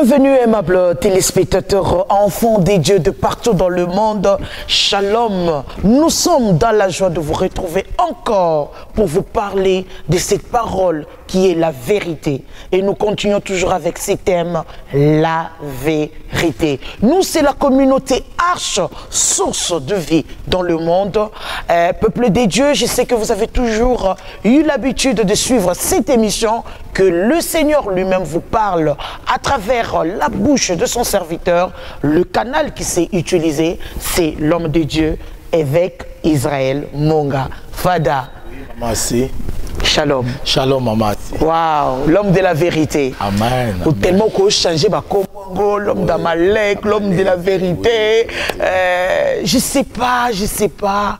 Bienvenue, aimables téléspectateurs, enfants des dieux de partout dans le monde. Shalom. Nous sommes dans la joie de vous retrouver encore pour vous parler de cette parole qui est la vérité. Et nous continuons toujours avec ces thèmes, la vérité. Nous, c'est la communauté Arche, source de vie dans le monde. Peuple des dieux, je sais que vous avez toujours eu l'habitude de suivre cette émission, que le Seigneur lui-même vous parle à travers la bouche de son serviteur. Le canal qui s'est utilisé, c'est l'homme de Dieu, évêque Israël Monga. Fada. Merci. Shalom. Shalom, maman. Waouh, l'homme de la vérité. Amen. Ou tellement qu'on change l'homme d'Amalek, l'homme de la vérité. Je sais pas.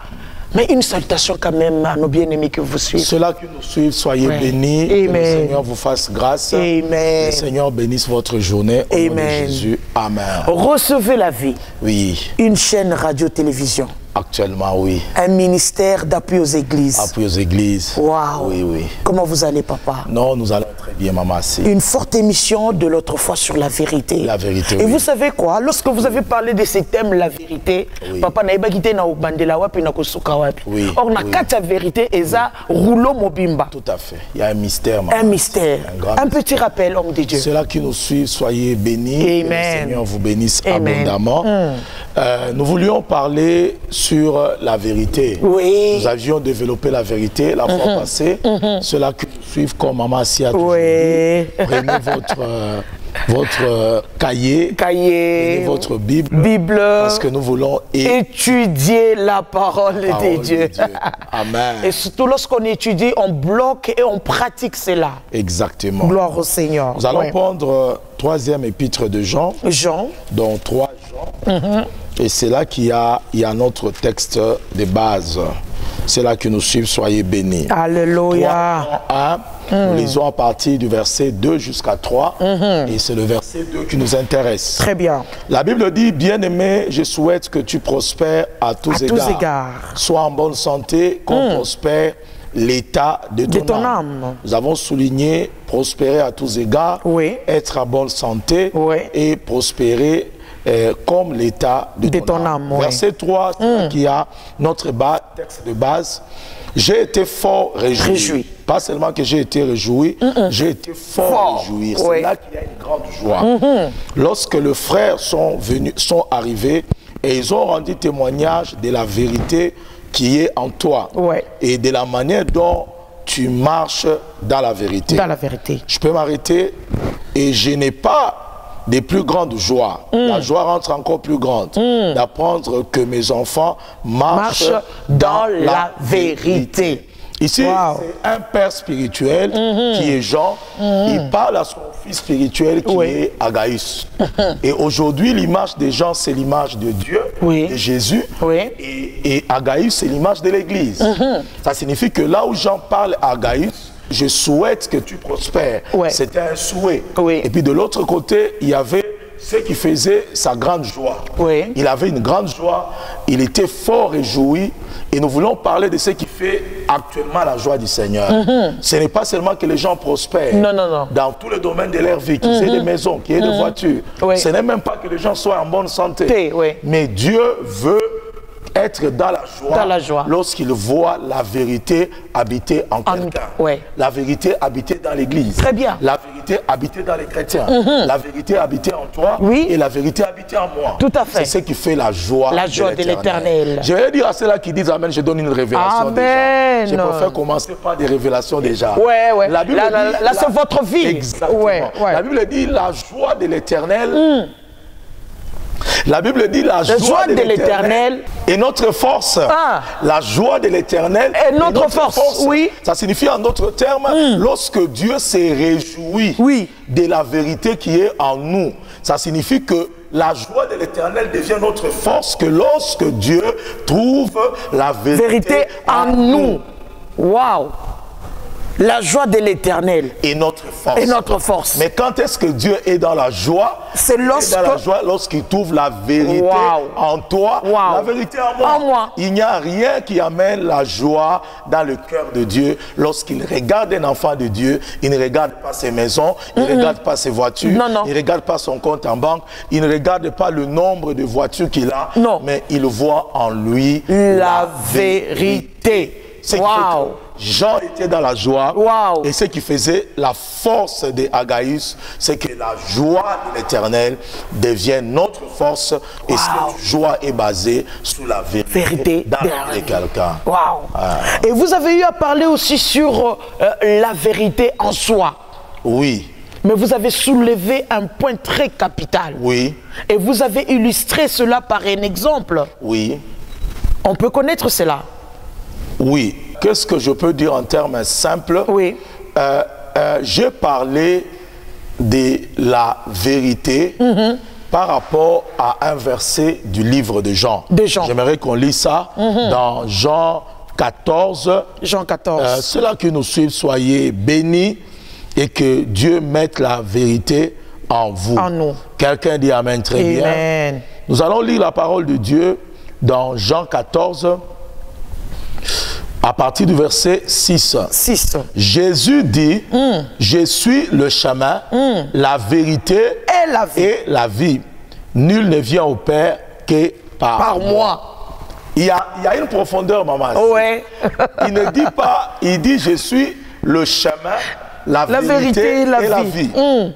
Mais une salutation quand même à nos bien-aimés que vous suivez. Ceux-là qui nous suivent, soyez bénis. Amen. Que le Seigneur vous fasse grâce. Amen. Le Seigneur bénisse votre journée. Au nom de Jésus. Amen. Recevez la vie. Oui. Une chaîne radio-télévision. Actuellement, oui. Un ministère d'appui aux églises. Appui aux églises. Waouh. Oui, oui. Comment vous allez, papa? Non, nous allons très bien, maman. Une forte émission de l'autre fois sur la vérité. La vérité, Et oui. vous savez quoi? Lorsque vous avez parlé de ce thème, la vérité, oui. papa n'a pas quitté na bandela wapi na kosuka wapi. Oui. Or, na kata vérité, eza rouleau mobimba. Tout à fait. Il y a un mystère, maman. Un mystère. Un petit rappel, homme de Dieu. Ceux-là qui nous suivent, soyez bénis. Amen. Que le Seigneur vous bénisse Amen. abondamment. Nous voulions parler sur la vérité. Oui. Nous avions développé la vérité la fois passée. Ceux-là qui nous suivent, comme maman Assia a toujours Oui. dit, prenez votre cahier, prenez votre Bible, parce que nous voulons étudier la parole de Dieu. Amen. Et surtout lorsqu'on étudie, on bloque et on pratique cela. Exactement. Gloire au Seigneur. Nous allons prendre troisième épître de Jean. Jean. Donc 3 Jean. Et c'est là qu'il y a notre texte de base. C'est là que nous suivons, soyez bénis. Alléluia. 3, nous lisons à partir du verset 2 jusqu'à 3. Et c'est le verset 2 qui nous intéresse. Très bien. La Bible dit, bien-aimé, je souhaite que tu prospères à tous égards. Sois en bonne santé, qu'on prospère l'état de ton âme. Nous avons souligné prospérer à tous égards, être en bonne santé et prospérer comme l'état de ton âme. Verset 3, qui a notre texte de base. J'ai été fort réjoui. Pas seulement que j'ai été réjoui, j'ai été fort réjoui. C'est là qu'il y a une grande joie. Lorsque les frères sont arrivés et ils ont rendu témoignage de la vérité qui est en toi et de la manière dont tu marches dans la vérité. Dans la vérité. Je peux m'arrêter et je n'ai pas de plus grande joie. La joie rentre encore plus grande d'apprendre que mes enfants marchent dans la vérité. Ici, c'est un père spirituel qui est Jean. Il parle à son fils spirituel qui est Agaïus. Et aujourd'hui, l'image des gens, c'est l'image de Dieu, de Jésus. Et Agaïus, c'est l'image de l'Église. Ça signifie que là où Jean parle à Agaïus, je souhaite que tu prospères. C'était un souhait. Et puis de l'autre côté, il y avait ce qui faisait sa grande joie. Il avait une grande joie, il était fort réjoui. Et nous voulons parler de ce qui fait actuellement la joie du Seigneur. Ce n'est pas seulement que les gens prospèrent dans tous les domaines de leur vie, qu'ils aient des maisons, qu'ils aient des voitures. Ce n'est même pas que les gens soient en bonne santé. Mais Dieu veut être dans la joie, lorsqu'il voit la vérité habiter en quelqu'un. La vérité habiter dans l'église. Très bien. La vérité habiter dans les chrétiens. La vérité habiter en toi et la vérité habiter en moi. Tout à fait. C'est ce qui fait la joie de l'Éternel. Je vais dire à ceux-là qui disent Amen, je donne une révélation déjà. Je préfère commencer par des révélations déjà. La Bible dit, là c'est votre vie. Exactement. La Bible dit la joie de l'Éternel. La Bible dit la joie de l'Éternel est notre force. La joie de l'Éternel est notre force. Ça signifie en d'autres termes, lorsque Dieu s'est réjoui de la vérité qui est en nous, ça signifie que la joie de l'Éternel devient notre force que lorsque Dieu trouve la vérité en nous. Waouh! La joie de l'Éternel est notre force. est notre force. Mais quand est-ce que Dieu est dans la joie? C'est lorsqu'il trouve la vérité en toi, la vérité en moi. Il n'y a rien qui amène la joie dans le cœur de Dieu. Lorsqu'il regarde un enfant de Dieu, il ne regarde pas ses maisons, il ne regarde pas ses voitures, il ne regarde pas son compte en banque, il ne regarde pas le nombre de voitures qu'il a, mais il voit en lui la vérité. C'est Jean était dans la joie et ce qui faisait la force de Agaïus, c'est que la joie de l'Éternel devient notre force et cette joie est basée sur la vérité de quelqu'un. Et vous avez eu à parler aussi sur la vérité en soi. Oui. Mais vous avez soulevé un point très capital. Oui. Et vous avez illustré cela par un exemple. Oui. On peut connaître cela. Oui. Qu'est-ce que je peux dire en termes simples? Oui. J'ai parlé de la vérité par rapport à un verset du livre de Jean. J'aimerais qu'on lise ça dans Jean 14. Jean 14. Ceux-là qui nous suivent, soyez bénis et que Dieu mette la vérité en vous. En nous. Quelqu'un dit Amen, très bien. Nous allons lire la parole de Dieu dans Jean 14. À partir du verset 6. Jésus dit, je suis le chemin, la vérité et la vie. Nul ne vient au Père que par moi. Il y a une profondeur, maman. Il ne dit pas, il dit, je suis le chemin, la vérité et la vie.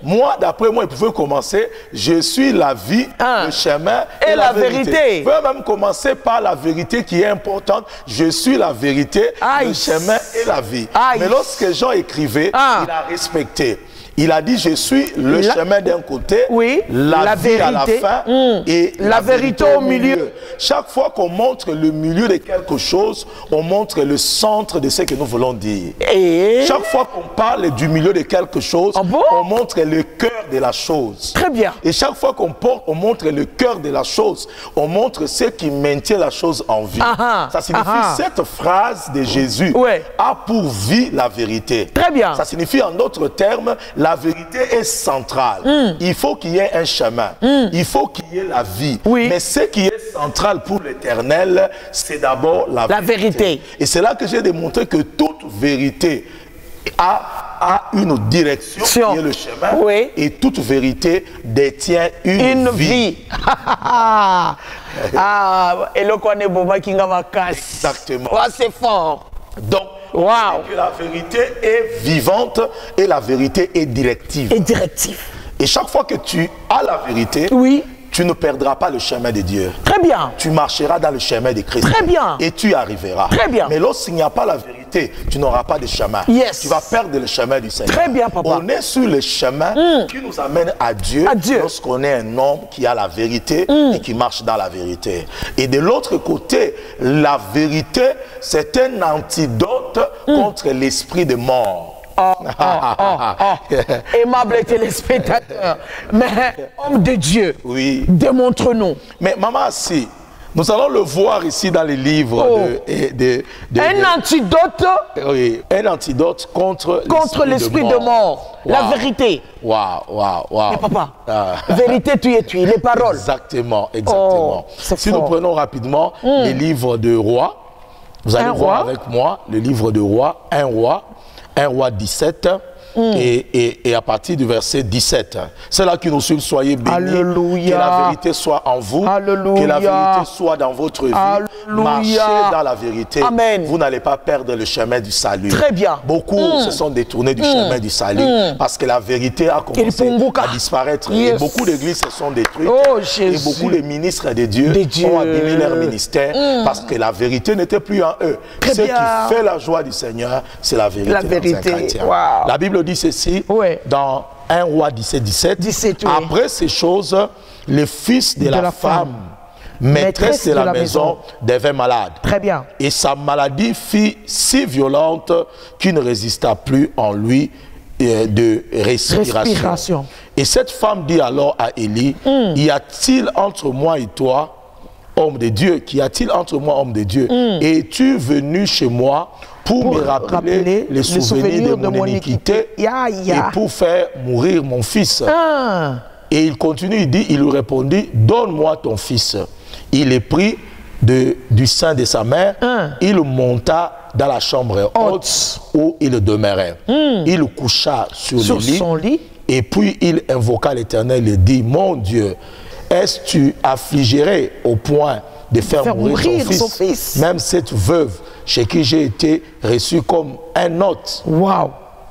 Moi, d'après moi, il pouvait commencer, je suis la vie, le chemin et la vérité. Il peut même commencer par la vérité qui est importante. Je suis la vérité, le chemin et la vie. Mais lorsque Jean écrivait, il a respecté. Il a dit, je suis le chemin d'un côté, la vie à la fin et la vérité au milieu. Chaque fois qu'on montre le milieu de quelque chose, on montre le centre de ce que nous voulons dire. Chaque fois qu'on parle du milieu de quelque chose, on montre le cœur de la chose. Très bien. Et chaque fois on montre le cœur de la chose, on montre ce qui maintient la chose en vie. Ça signifie cette phrase de Jésus a pour vie la vérité. Très bien. Ça signifie en d'autres termes, la vérité est centrale. Il faut qu'il y ait un chemin. Il faut qu'il y ait la vie. Mais ce qui est central pour l'Éternel, c'est d'abord la vérité. Et c'est là que j'ai démontré que toute vérité a une direction qui est le chemin. Et toute vérité détient une vie. Exactement. C'est fort. Donc, que la vérité est vivante et la vérité est directive. Et chaque fois que tu as la vérité, tu ne perdras pas le chemin de Dieu. Très bien. Tu marcheras dans le chemin de Christ. Très bien. Et tu y arriveras. Très bien. Mais lorsqu'il n'y a pas la vérité, tu n'auras pas de chemin. Tu vas perdre le chemin du Seigneur. Très bien, papa. On est sur le chemin qui nous amène à Dieu, lorsqu'on est un homme qui a la vérité et qui marche dans la vérité. Et de l'autre côté, la vérité, c'est un antidote contre l'esprit de mort. Aimable téléspectateur, mais homme de Dieu, démontre-nous. Mais maman, si nous allons le voir ici dans les livres un antidote. Un antidote contre l'esprit de mort. La vérité. Mais papa, vérité, tu es les paroles. Exactement. Si fort. nous prenons rapidement les livres de Rois, vous allez voir avec moi le livre de Rois, 1 Roi 17 et à partir du verset 17. C'est là que nous sommes, soyez bénis. Alléluia. Que la vérité soit en vous. Alléluia. Que la vérité soit dans votre vie. Alléluia. Marchez dans la vérité. Amen. Vous n'allez pas perdre le chemin du salut. Très bien. Beaucoup se sont détournés du chemin du salut parce que la vérité a commencé à disparaître. Et beaucoup d'églises se sont détruites. Et beaucoup de ministres de Dieu ont abîmé leur ministère parce que la vérité n'était plus en eux. Ce qui fait la joie du Seigneur, c'est la vérité. La vérité. La Bible dit ceci dans 1 Roi 17. Après ces choses, le fils de la femme, maîtresse de la maison, devint malade. Très bien. Et sa maladie fut si violente qu'il ne résista plus en lui de respiration. Et cette femme dit alors à Élie, y a-t-il entre moi et toi, homme de Dieu, qu'y a-t-il entre moi, homme de Dieu? Es-tu venu chez moi pour me rappeler les souvenirs de mon iniquité et pour faire mourir mon fils. Et il continue, il dit, il lui répondit, donne-moi ton fils. Il est pris du sein de sa mère, il monta dans la chambre haute où il demeurait. Il coucha sur son lit et puis il invoqua l'Éternel et dit, mon Dieu, est-ce que tu affligerais au point de faire mourir son fils, même cette veuve chez qui j'ai été reçu comme un hôte?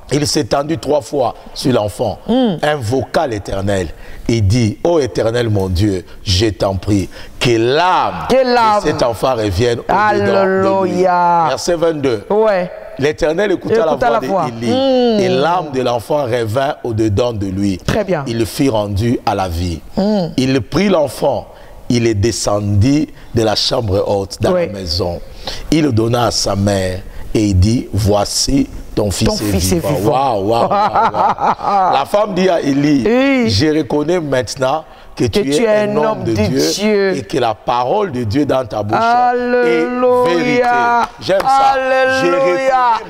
Il s'est tendu 3 fois sur l'enfant, invoqua l'Éternel et dit, ô Éternel mon Dieu, je t'en prie, que l'âme de cet enfant revienne au-dedans de lui. Verset 22. L'Éternel écouta la voix d'Élie et l'âme de l'enfant revint au-dedans de lui. Très bien. Il le fit rendu à la vie. Il prit l'enfant, il est descendu de la chambre haute dans la maison. Il le donna à sa mère et il dit, voici ton fils est vivant. La femme dit à Élie, je reconnais maintenant que tu es un homme de Dieu et que la parole de Dieu dans ta bouche est vérité. J'aime ça.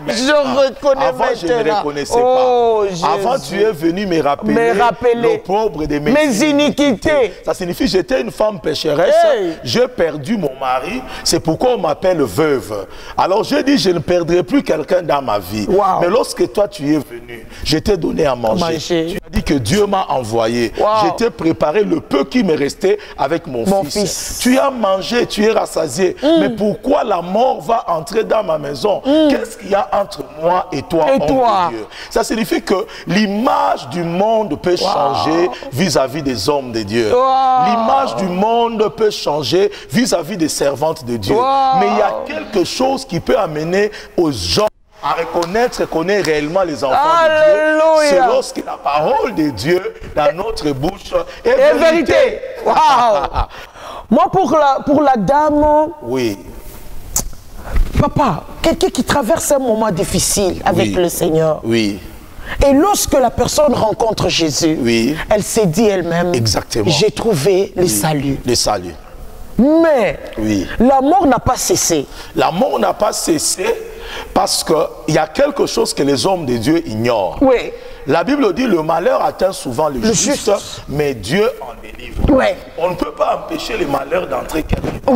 Je reconnais Avant, maintenant. je ne reconnaissais pas. Avant, tu es venu me rappeler l'opprobre de mes iniquités. Ça signifie j'étais une femme pécheresse, j'ai perdu mon mari, c'est pourquoi on m'appelle veuve. Alors je dis, je ne perdrai plus quelqu'un dans ma vie. Mais lorsque toi tu es venu, je t'ai donné à manger. Tu as dit que Dieu m'a envoyé. Je t'ai préparé le peu qui me restait avec mon fils. Tu as mangé, tu es rassasié. Mais pourquoi la mort va entrer dans ma maison? Qu'est-ce qu'il y a entre moi et toi, homme de Dieu? Ça signifie que l'image du monde peut changer vis-à-vis des hommes de Dieu. L'image du monde peut changer vis-à-vis des servantes de Dieu. Mais il y a quelque chose qui peut amener aux gens à reconnaître qu'on est réellement les enfants de Dieu. C'est lorsque la parole de Dieu dans notre bouche est vérité. Moi, pour la dame, papa, quelqu'un qui traverse un moment difficile avec le Seigneur. Et lorsque la personne rencontre Jésus, elle s'est dit elle-même, j'ai trouvé le salut. Le salut. Mais la mort n'a pas cessé. La mort n'a pas cessé parce qu'il y a quelque chose que les hommes de Dieu ignorent. La Bible dit le malheur atteint souvent le juste, mais Dieu en délivre. On ne peut pas empêcher le malheur d'entrer quelque part.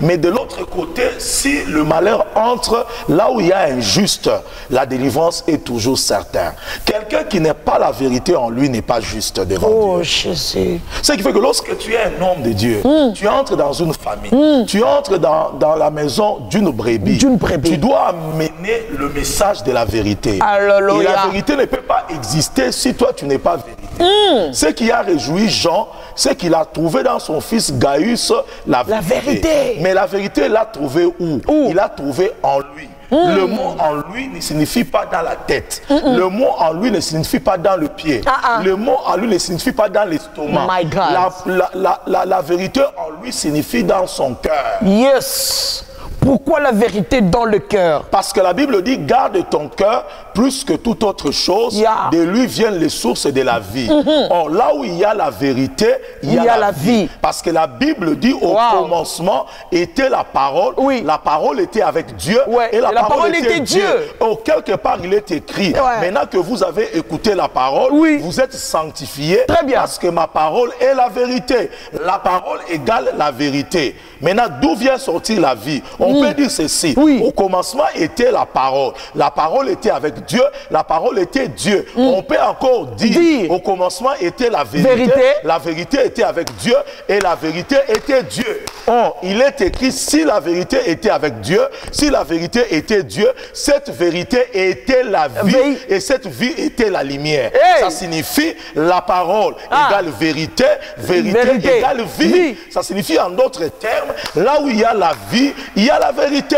Mais de l'autre côté, si le malheur entre là où il y a un juste, la délivrance est toujours certaine. Quelqu'un qui n'est pas la vérité en lui n'est pas juste devant Dieu. Jésus. Ce qui fait que lorsque tu es un homme de Dieu, tu entres dans une famille, tu entres dans la maison d'une brebis, tu dois amener le message de la vérité. Et la vérité ne peut pas exister si toi tu n'es pas vérité. Ce qui a réjoui Jean, c'est qu'il a trouvé dans son fils Gaius la vérité. Mais la vérité, il l'a trouvé où? Il l'a trouvé en lui. Le mot en lui ne signifie pas dans la tête. Le mot en lui ne signifie pas dans le pied. Le mot en lui ne signifie pas dans l'estomac. La vérité en lui signifie dans son cœur. Pourquoi la vérité dans le cœur? Parce que la Bible dit, garde ton cœur plus que toute autre chose. De lui viennent les sources de la vie. Or, là où il y a la vérité, il y a la vie. Parce que la Bible dit, au commencement était la parole. La parole était avec Dieu. Et la parole était Dieu. Or, quelque part, il est écrit, maintenant que vous avez écouté la parole, vous êtes sanctifiés. Parce que ma parole est la vérité. La parole égale la vérité. Maintenant, d'où vient sortir la vie? On peut dire ceci. Au commencement était la parole. La parole était avec Dieu. La parole était Dieu. On peut encore dire, au commencement était la vérité. La vérité était avec Dieu et la vérité était Dieu. Or, il est écrit, si la vérité était avec Dieu, si la vérité était Dieu, cette vérité était la vie et cette vie était la lumière. Ça signifie la parole égale vérité, vérité égale vie. Ça signifie en d'autres termes, là où il y a la vie, il y a la vérité.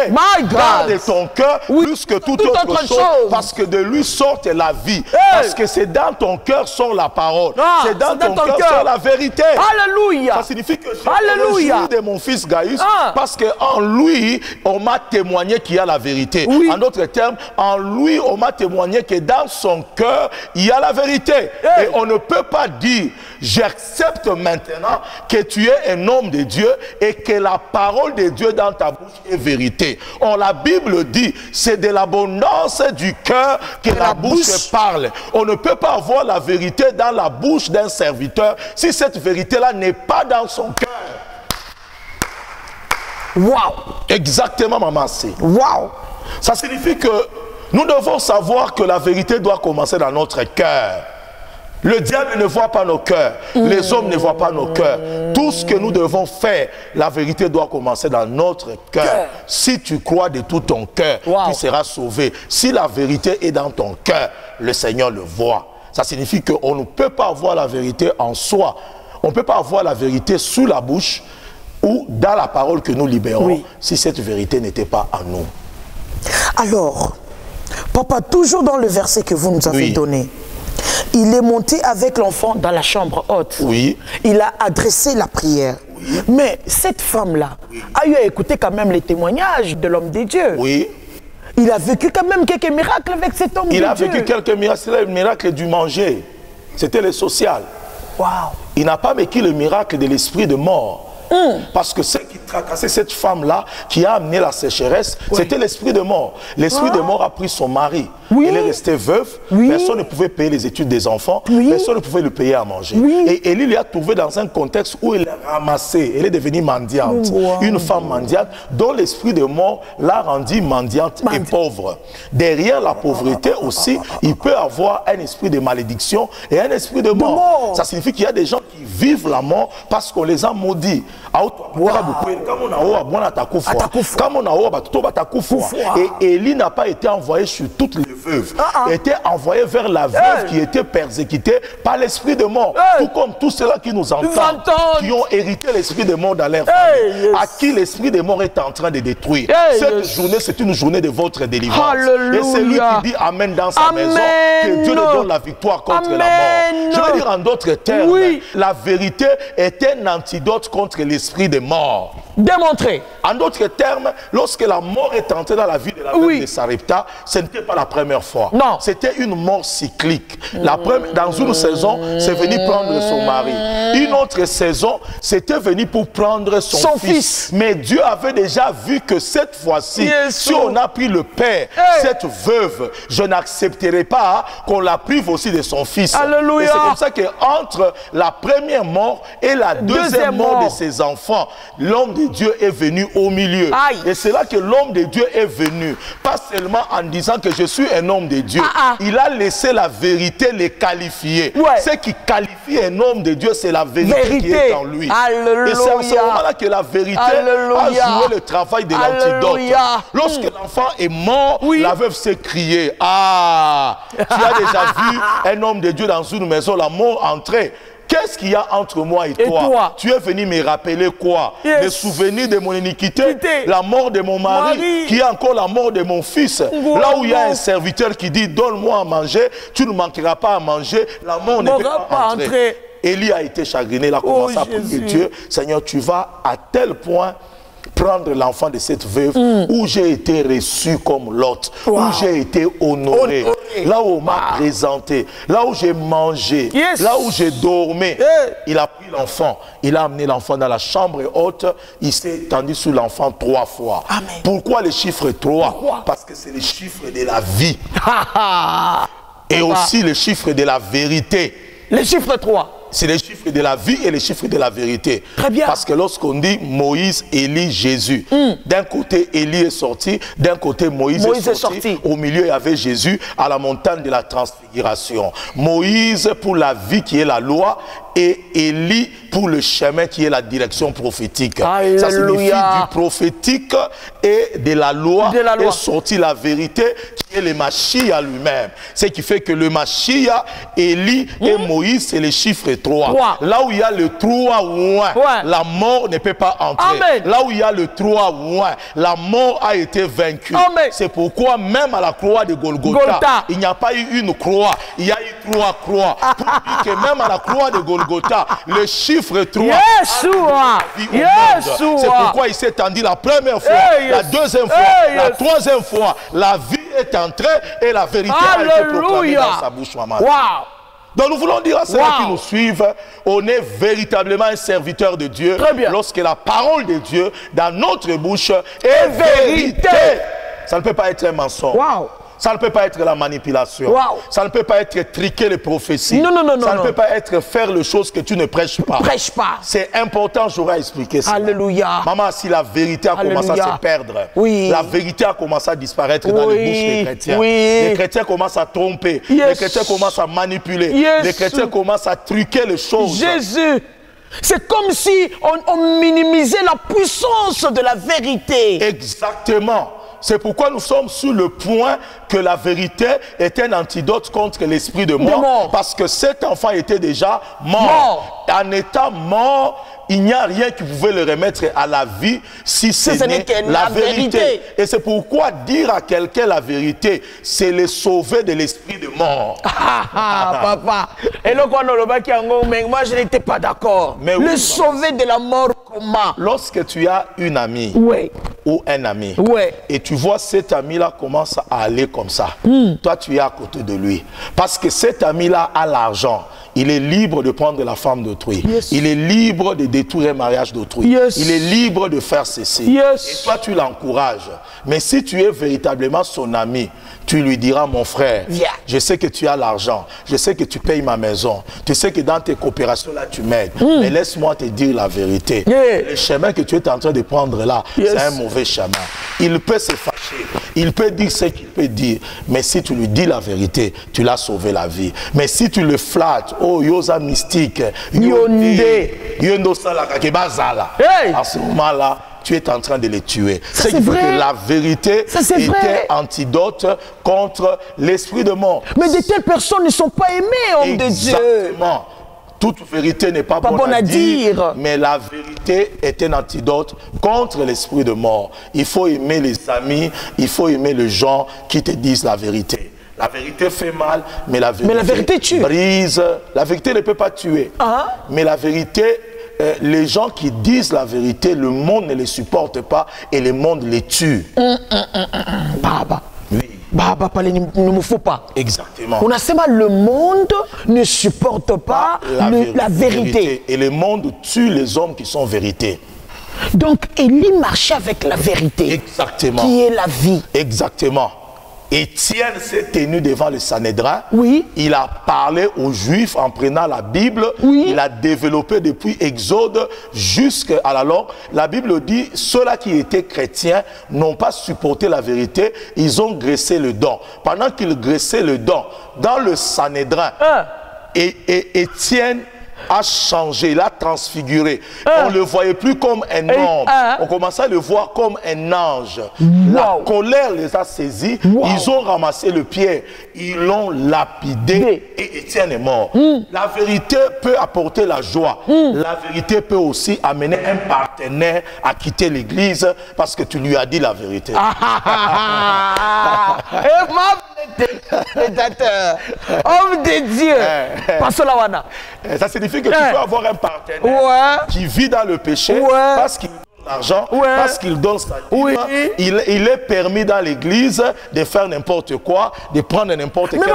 Garde ton cœur plus que toute autre chose, parce que de lui sort la vie. Parce que c'est dans ton cœur sort la parole. C'est dans ton cœur sort la vérité. Alléluia. Ça signifie que j'ai le de mon fils Gaius, parce qu'en lui, on m'a témoigné qu'il y a la vérité. En d'autres termes, en lui, on m'a témoigné que dans son cœur, il y a la vérité. Et on ne peut pas dire, j'accepte maintenant que tu es un homme de Dieu et que la parole de Dieu dans ta bouche est est vérité. Or, la Bible dit, c'est de l'abondance du cœur que la bouche parle. On ne peut pas avoir la vérité dans la bouche d'un serviteur si cette vérité-là n'est pas dans son cœur. Waouh! Exactement, maman, c'est. Waouh! Ça signifie que nous devons savoir que la vérité doit commencer dans notre cœur. Le diable ne voit pas nos cœurs. Les hommes ne voient pas nos cœurs. Tout ce que nous devons faire, la vérité doit commencer dans notre cœur. Si tu crois de tout ton cœur, tu seras sauvé. Si la vérité est dans ton cœur, le Seigneur le voit. Ça signifie qu'on ne peut pas avoir la vérité en soi. On ne peut pas avoir la vérité sous la bouche ou dans la parole que nous libérons si cette vérité n'était pas en nous. Alors, papa, toujours dans le verset que vous nous avez donné, il est monté avec l'enfant dans la chambre haute. Oui. Il a adressé la prière. Oui. Mais cette femme-là a eu à écouter quand même les témoignages de l'homme des dieux. Oui. Il a vécu quand même quelques miracles avec cet homme de Dieu. Il a vécu quelques miracles. C'était le miracle du manger. C'était le social. Wow. Il n'a pas vécu le miracle de l'esprit de mort. Parce que ce qui tracassait cette femme-là, qui a amené la sécheresse, c'était l'esprit de mort. L'esprit de mort a pris son mari. Elle est restée veuve. Personne ne pouvait payer les études des enfants. Personne ne pouvait le payer à manger. Et Élie l'a trouvée dans un contexte où elle a ramassé. Elle est devenue mendiante. Une femme mendiante dont l'esprit de mort l'a rendue mendiante et pauvre. Derrière la pauvreté aussi, il peut avoir un esprit de malédiction et un esprit de mort. Ça signifie qu'il y a des gens qui vivent la mort parce qu'on les a maudits. Et Élie n'a pas été envoyé sur toutes les veuves. Il était envoyé vers la veuve qui était persécutée par l'esprit de mort. Tout comme tous ceux-là qui nous entendent, qui ont hérité l'esprit de mort dans leur famille, à qui l'esprit de mort est en train de détruire. Cette journée, c'est une journée de votre délivrance. Et c'est lui qui dit Amen dans sa maison, que Dieu lui donne la victoire contre la mort. Je veux dire en d'autres termes, la vérité est un antidote contre l'esprit de mort. Démontré. En d'autres termes, lorsque la mort est entrée dans la vie de la veuve de Sarepta, ce n'était pas la première fois. Non. C'était une mort cyclique. Dans une saison, c'est venu prendre son mari. Une autre saison, c'était venu pour prendre son fils. Mais Dieu avait déjà vu que cette fois-ci, si on a pris le père, cette veuve, je n'accepterai pas qu'on la prive aussi de son fils. Alléluia. Et c'est comme ça qu'entre la première mort et la deuxième mort de ses enfants, l'homme de Dieu est venu au milieu. Et c'est là que l'homme de Dieu est venu. Pas seulement en disant que je suis un homme de Dieu. Il a laissé la vérité les qualifier. Ce qui qualifie un homme de Dieu, c'est la vérité qui est en lui. Alléluia. Et c'est à ce moment-là que la vérité a joué le travail de l'antidote. Lorsque l'enfant est mort, la veuve s'est criée. Ah, tu as déjà vu un homme de Dieu dans une maison, la mort entrer. Qu'est-ce qu'il y a entre moi et toi? Tu es venu me rappeler quoi? Les souvenirs de mon iniquité, la mort de mon mari, qui est encore la mort de mon fils. Là où il y a un serviteur qui dit, donne-moi à manger, tu ne manqueras pas à manger, la mort ne peut pas entrer. Élie a été chagriné, il a commencé à prier Dieu. Seigneur, tu vas à tel point prendre l'enfant de cette veuve où j'ai été reçu comme l'hôte, où j'ai été honoré, là où on m'a présenté, là où j'ai mangé, là où j'ai dormi. Il a pris l'enfant, il a amené l'enfant dans la chambre haute, il s'est étendu sur l'enfant 3 fois. Amen. Pourquoi le chiffre 3? Parce que c'est le chiffre de la vie. Et aussi le chiffre de la vérité. Le chiffre 3. C'est les chiffres de la vie et les chiffres de la vérité. Très bien. Parce que lorsqu'on dit Moïse, Élie, Jésus, d'un côté Élie est sorti, d'un côté Moïse est sorti. Au milieu il y avait Jésus à la montagne de la transfiguration. Moïse pour la vie qui est la loi et Élie pour le chemin qui est la direction prophétique. Alléluia. Ça signifie du prophétique et de la loi est sorti la vérité qui est le Mashiach lui-même. Ce qui fait que le Mashiach, Élie et Moïse, c'est les chiffres 3. Là où il y a le 3 la mort ne peut pas entrer. Là où il y a le 3 la mort a été vaincue. C'est pourquoi même à la croix de Golgotha, il n'y a pas eu une croix, il y a eu 3 croix. Pour dire que même à la croix de Golgotha, le chiffre 3 c'est pourquoi il s'est tendu la première fois, la deuxième fois, la troisième fois. La vie est entrée et la vérité a été proclamée dans sa bouche, maman. Donc nous voulons dire à ceux qui nous suivent, on est véritablement un serviteur de Dieu lorsque la parole de Dieu dans notre bouche est vérité. Ça ne peut pas être un mensonge. Ça ne peut pas être la manipulation. Ça ne peut pas être triquer les prophéties. Ça ne peut pas être faire les choses que tu ne prêches pas. C'est important, j'aurais expliqué ça. Alléluia. Maman, si la vérité a commencé à se perdre, la vérité a commencé à disparaître dans les bouches des chrétiens. Les chrétiens commencent à tromper. Les chrétiens commencent à manipuler. Les chrétiens commencent à truquer les choses. Jésus. C'est comme si on minimisait la puissance de la vérité. Exactement. C'est pourquoi nous sommes sur le point que la vérité est un antidote contre l'esprit de mort. Parce que cet enfant était déjà mort. En étant mort, il n'y a rien qui pouvait le remettre à la vie si ce n'est la vérité. Et c'est pourquoi dire à quelqu'un la vérité, c'est le sauver de l'esprit de mort. Papa. Et moi je n'étais pas d'accord. Le sauver de la mort comment? Lorsque tu as une amie ou un ami et tu vois cet ami-là commence à aller comme ça, toi tu es à côté de lui. Parce que cet ami-là a l'argent. Il est libre de prendre la femme d'autrui. Il est libre de détruire un mariage d'autrui. Il est libre de faire ceci. Et toi, tu l'encourages. Mais si tu es véritablement son ami, tu lui diras, mon frère, je sais que tu as l'argent. Je sais que tu payes ma maison. Tu sais que dans tes coopérations-là, tu m'aides. Mais laisse-moi te dire la vérité. Le chemin que tu es en train de prendre là, c'est un mauvais chemin. Il peut se fâcher. Il peut dire ce qu'il peut dire. Mais si tu lui dis la vérité, tu l'as sauvé la vie. Mais si tu le flattes, oh, yosa mystique, yondo salaka kebazala. À ce moment-là, tu es en train de les tuer. C'est qui veut que la vérité était antidote contre l'esprit de mort. Mais de telles personnes ne sont pas aimées, homme de Dieu. Exactement. Toute vérité n'est pas bonne à dire, mais la vérité est un antidote contre l'esprit de mort. Il faut aimer les amis, il faut aimer les gens qui te disent la vérité. La vérité fait mal, mais la vérité tue. Brise. La vérité ne peut pas tuer. Mais la vérité, les gens qui disent la vérité, le monde ne les supporte pas et le monde les tue. Baba. Baba, ne me faut pas. Exactement. On a seulement le monde ne supporte pas la vérité. Et le monde tue les hommes qui sont vérité. Donc, Élie marchait avec la vérité. Exactement. Qui est la vie. Exactement. Étienne s'est tenu devant le Sanhédrin. Il a parlé aux Juifs en prenant la Bible. Il a développé depuis Exode jusqu'à la loi. La Bible dit, ceux-là qui étaient chrétiens n'ont pas supporté la vérité. Ils ont graissé le dent. Pendant qu'ils graissaient le dent, dans le Sanhédrin, et Étienne a changé, il a transfiguré. On ne le voyait plus comme un homme. On commençait à le voir comme un ange. La colère les a saisis. Ils ont ramassé le pierre. Ils l'ont lapidé. Et Étienne est mort. La vérité peut apporter la joie. La vérité peut aussi amener un partenaire à quitter l'église parce que tu lui as dit la vérité. Homme de Dieu. Ça signifie que tu peux avoir un partenaire qui vit dans le péché parce qu'il donne l'argent, parce qu'il donne sa dîme. Il est permis dans l'église de faire n'importe quoi, de prendre n'importe quelle femme.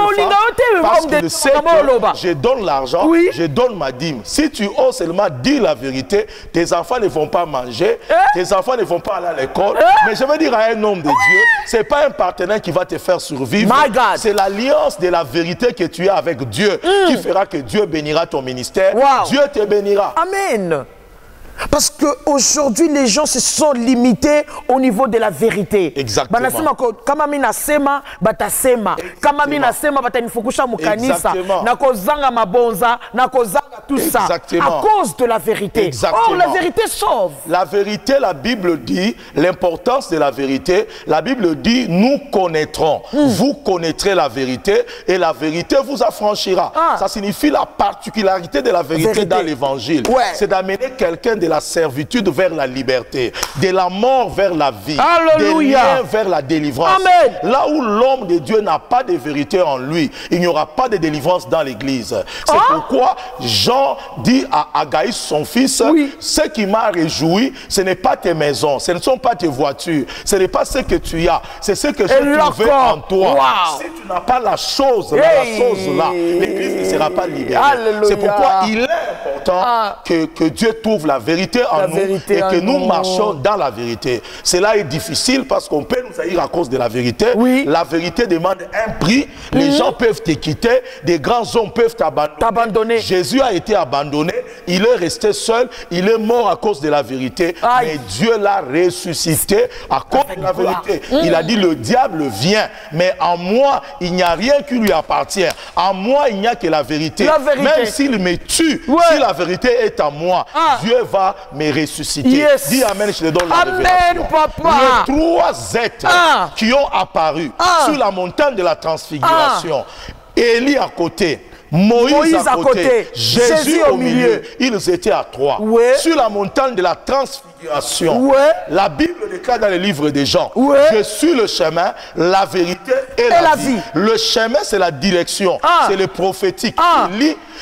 Parce qu'il sait que je donne l'argent, je donne ma dîme. Si tu oses seulement dire la vérité, tes enfants ne vont pas manger, tes enfants ne vont pas aller à l'école. Mais je veux dire à un homme de Dieu, ce n'est pas un partenaire qui va te faire survivre. C'est l'alliance de la vérité que tu as avec Dieu qui fera que Dieu bénira ton ministère. Dieu te bénira. Amen. Parce qu'aujourd'hui, les gens se sont limités au niveau de la vérité. Exactement. Kama mina sema, batasema. Kama mina sema, batanifukusha mukanisa. Nakozanga mabonza, nakozanga tout ça. À cause de la vérité. Exactement. Or, la vérité sauve. La vérité, la Bible dit, l'importance de la vérité, la Bible dit, nous connaîtrons. Vous connaîtrez la vérité et la vérité vous affranchira. Ça signifie la particularité de la vérité. Dans l'évangile. C'est d'amener quelqu'un de la servitude vers la liberté, de la mort vers la vie, Alléluia. des liens vers la délivrance. Amen. Là où l'homme de Dieu n'a pas de vérité en lui, il n'y aura pas de délivrance dans l'église. C'est pourquoi Jean dit à Agaïs, son fils, ce qui m'a réjoui, ce n'est pas tes maisons, ce ne sont pas tes voitures, ce n'est pas ce que tu as, c'est ce que j'ai trouvé en toi. Si tu n'as pas la chose là, l'église ne sera pas libérée. C'est pourquoi il est important que Dieu trouve la vérité en nous et que nous marchions dans la vérité. Cela est difficile parce qu'on peut nous haïr à cause de la vérité. La vérité demande un prix. Les gens peuvent te quitter, des grands hommes peuvent t'abandonner. Jésus a été abandonné, il est resté seul, il est mort à cause de la vérité, mais Dieu l'a ressuscité à cause de la vérité. Il a dit, le diable vient, mais en moi, il n'y a rien qui lui appartient. En moi, il n'y a que la vérité. Même s'il me tue, si la vérité est en moi, Dieu va me ressusciter. Dis Amen, je te donne la révélation. Les trois êtres qui ont apparu sur la montagne de la transfiguration, Élie à côté, Moïse à côté, Jésus au milieu, ils étaient à trois. Sur la montagne de la transfiguration, la Bible déclare dans le livre des Jean, je suis le chemin, la vérité et la vie. Le chemin, c'est la direction, c'est le prophétique.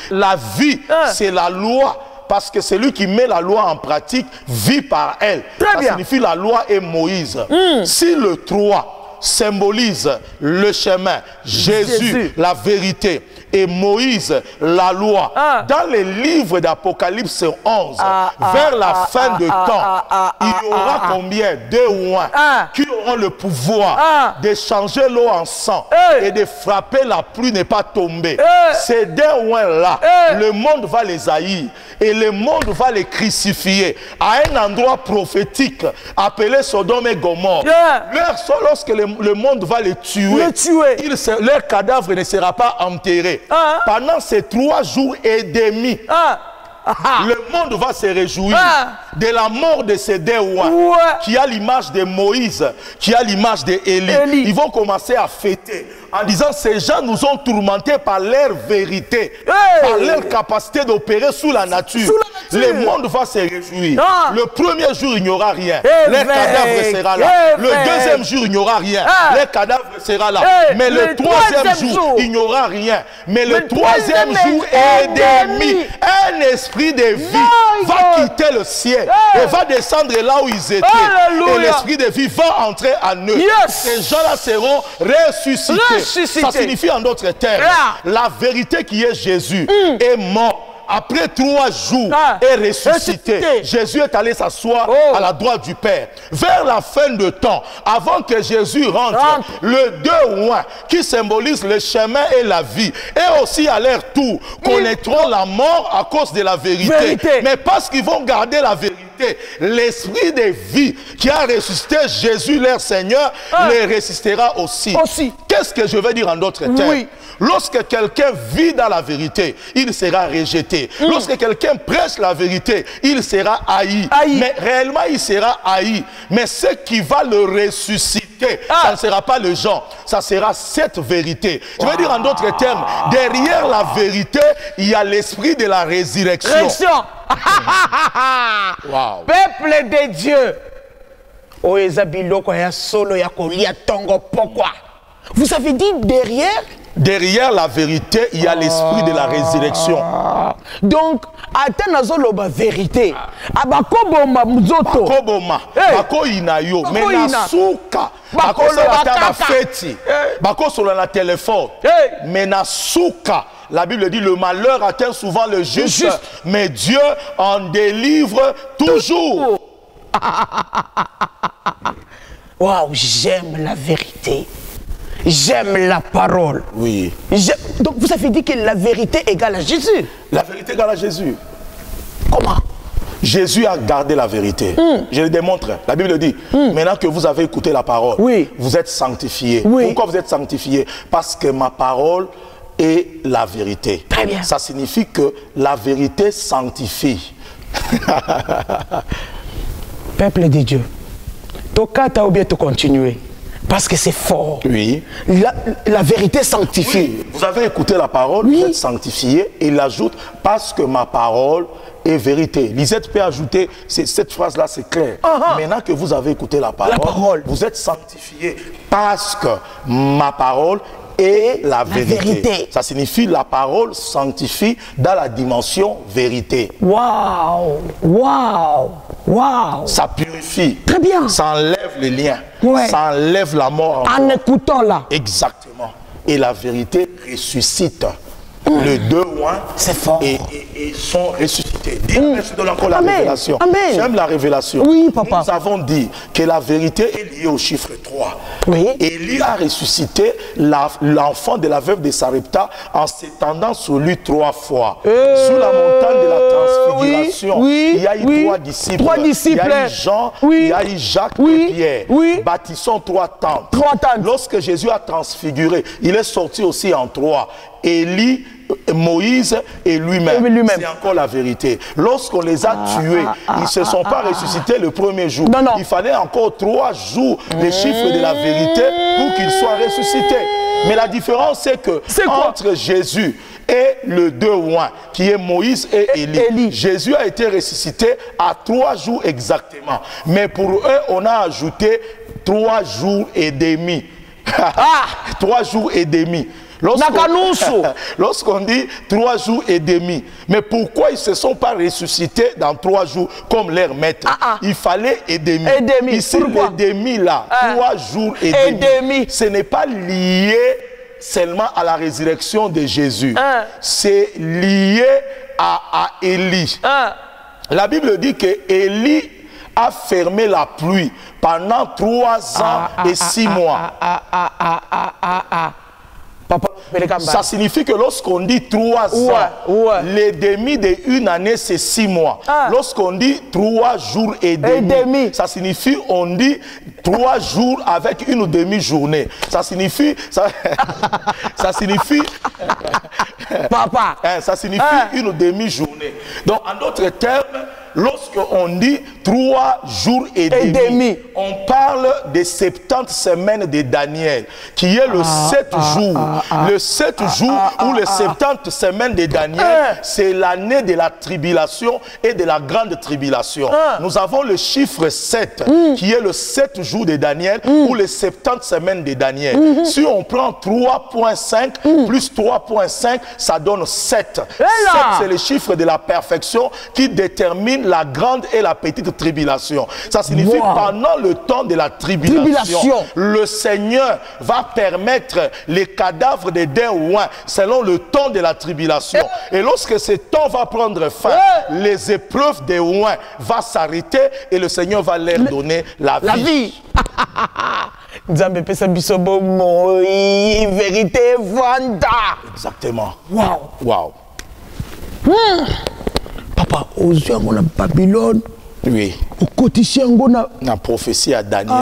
La vie, c'est la loi. Parce que celui qui met la loi en pratique vit par elle. Ça signifie la loi et Moïse. Si le 3 symbolise le chemin, Jésus, la vérité, et Moïse, la loi, dans les livres d'Apocalypse 11, vers la fin de temps, il y aura combien? 2 ou 1 qui auront le pouvoir de changer l'eau en sang et de frapper la pluie n'est pas tombée. Ces 2 ou 1 là, le monde va les haïr et le monde va les crucifier à un endroit prophétique appelé Sodome et Gomorrhe. Lorsque le monde va les tuer, leur cadavre ne sera pas enterré. Pendant ces 3 jours et demi, le monde va se réjouir de la mort de ces 2 qui a l'image de Moïse, qui a l'image d'Élie. Ils vont commencer à fêter en disant, ces gens nous ont tourmentés par leur vérité, par leur capacité d'opérer sous la nature. Le monde va se réjouir. Le premier jour, il n'y aura rien. Leur cadavre sera là. Le deuxième jour, il n'y aura rien. Leur cadavre sera là. Mais le troisième jour, il n'y aura rien. Mais le troisième jour et demi, un esprit de vie va quitter le ciel et va descendre là où ils étaient. Et l'esprit de vie va entrer en eux. Ces gens-là seront ressuscités. Ça signifie en d'autres termes, la vérité qui est Jésus est mort. Après 3 jours, est ressuscité. Jésus est allé s'asseoir à la droite du Père. Vers la fin de temps, avant que Jésus rentre, le 2 ou 1 qui symbolise le chemin et la vie, et aussi à leur tour, connaîtront la mort à cause de la vérité. Mais parce qu'ils vont garder la vérité, l'esprit de vie qui a ressuscité Jésus, leur Seigneur, les ressuscitera aussi. Qu'est-ce que je veux dire en d'autres termes? Lorsque quelqu'un vit dans la vérité, il sera rejeté. Lorsque quelqu'un prêche la vérité, il sera haï. Mais réellement, il sera haï. Mais ce qui va le ressusciter, ça ne sera pas le genre. Ça sera cette vérité. Je veux dire en d'autres termes, derrière la vérité, il y a l'esprit de la résurrection. Peuple de Dieu. Vous avez dit derrière? Derrière la vérité, il y a l'esprit de la résurrection. Donc, atteindre la vérité. Abakoboma mzoto. Bakoboma. Bako inayo. Mais na souka. Bako la fête. Bako sur la téléphone. Mais na souka. La Bible dit le malheur atteint souvent le juste. Mais Dieu en délivre toujours. Waouh, j'aime la vérité. J'aime la parole. Donc vous avez dit que la vérité égale à Jésus. La vérité égale à Jésus. Comment? Jésus a gardé la vérité. Je le démontre. La Bible dit, maintenant que vous avez écouté la parole, vous êtes sanctifiés. Pourquoi vous êtes sanctifiés? Parce que ma parole est la vérité. Très bien. Ça signifie que la vérité sanctifie. Peuple de Dieu, tokata ou bien tu continuer. Parce que c'est fort. Oui. La vérité sanctifie. Oui. Vous avez écouté la parole, vous êtes sanctifié. Et il ajoute, parce que ma parole est vérité. Lisette peut ajouter, cette phrase-là, c'est clair. Maintenant que vous avez écouté la parole, vous êtes sanctifié parce que ma parole est la vérité. Ça signifie la parole sanctifie dans la dimension vérité. Waouh! Waouh! Waouh! Ça purifie. Très bien. Ça enlève les liens. Ouais. Ça enlève la mort. En écoutant là. Exactement. Et la vérité ressuscite. Les deux c'est fort. Et sont ressuscités. Je donne encore la révélation. Amen. J'aime la révélation. Oui, papa. Nous avons dit que la vérité est liée au chiffre 3. Oui. Élie a ressuscité l'enfant de la veuve de Sarepta en s'étendant sur lui 3 fois. Sur la montagne de la transfiguration, il y a eu 3 disciples. Il y a eu Jean, il y a eu Jacques et Pierre. Bâtissons 3 tentes. Lorsque Jésus a transfiguré, il est sorti aussi en 3. Élie, Moïse et lui-même. C'est encore la vérité. Lorsqu'on les a tués, ils ne se sont pas ressuscités le premier jour. Non. Il fallait encore 3 jours, les chiffres de la vérité, pour qu'ils soient ressuscités. Mais la différence, c'est que entre Jésus et le 2 oins, qui est Moïse et Élie, Jésus a été ressuscité à 3 jours exactement. Mais pour eux, on a ajouté 3 jours et demi. 3 jours et demi. Lorsqu'on dit 3 jours et demi, mais pourquoi ils ne se sont pas ressuscités dans 3 jours comme leur maître? Il fallait et demi. Ici, le demi là, 3 jours et demi. Ce n'est pas lié seulement à la résurrection de Jésus. C'est lié à Élie. La Bible dit que Élie a fermé la pluie pendant 3 ans et 6 mois. Ça signifie que lorsqu'on dit 3 ans, les demi d'une année, c'est 6 mois. Lorsqu'on dit 3 jours et demi, ça signifie on dit 3 jours avec une demi-journée. Ça signifie... Ça signifie... Papa. Ça signifie une demi-journée. Donc, en d'autres termes, lorsqu'on dit 3 jours et demi, on parle des 70 semaines de Daniel, qui est le 7 jours. Le 7 jours ou les 70 semaines de Daniel, c'est l'année de la tribulation et de la grande tribulation. Nous avons le chiffre 7, qui est le 7 jours de Daniel ou les 70 semaines de Daniel. Si on prend 3.5 plus 3.5, ça donne 7. 7, c'est le chiffre de la perfection qui détermine la grande et la petite tribulation. Ça signifie pendant le temps de la tribulation, le Seigneur va permettre les cadavres des ouins selon le temps de la tribulation. Et lorsque ce temps va prendre fin, les épreuves des ouins vont s'arrêter et le Seigneur va leur donner la vie. Nzambe pesa biso bomo vérité vanda. Exactement. Wow. Papa, aux yeux on a Babylone. Oui. Au quotidien on a la prophétie à Daniel.